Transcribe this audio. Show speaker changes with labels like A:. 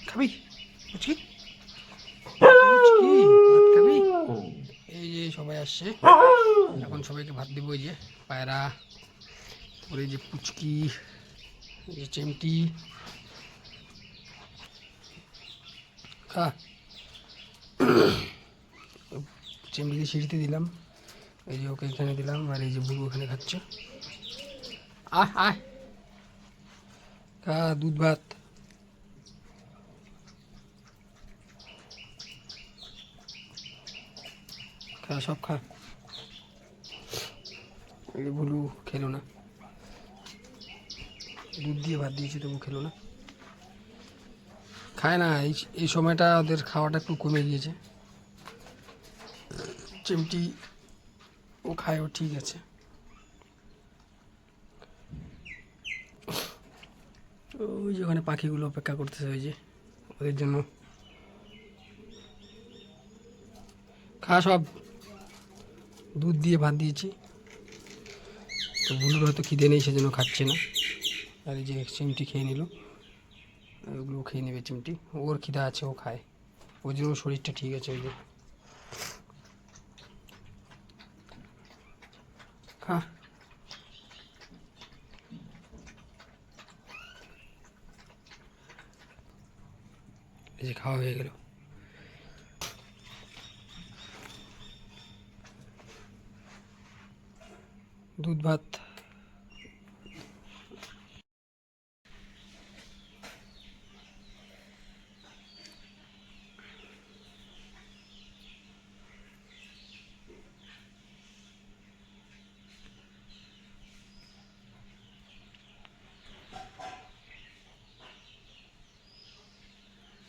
A: খাবি পুচকি পুচকি ভাত খাবি? এই যে সবাই আসছে, এখন সবাইকে ভাত দিব। এই যে পায়রা, ওর এই যে পুচকি, এই যে চিমটি, খা। চিমটিকে সিঁড়িতে দিলাম, এই যে ওকে এখানে দিলাম, আর এই যে বুড়ো ওখানে খাচ্ছে। আয় আয়, খা দুধ ভাত। খা সব খা। এই যে বুলু খেলো না, দুধ দিয়ে ভাত দিয়েছি তবু খেলো না, খায় না। এই সময়টা ওদের খাওয়াটা একটু কমে গিয়েছে। চিমটি ও খায়, ও ঠিক আছে। ওই যে ওখানে পাখিগুলো অপেক্ষা করতেছে, ওই যে ওদের জন্য। খা সব, দুধ দিয়ে ভাত দিয়েছি। তো বুলুর হয়তো খিদে নেই, সেজন্য খাচ্ছে না। আর এই যে চিমটি খেয়ে নিল, ওগুলো খেয়ে নেবে চিমটি। ওর খিদা আছে, ও খায়, ওই জন্য ওর শরীরটা ঠিক আছে। ওই যে খা। এই যে খাওয়া হয়ে গেল, দুধ ভাত।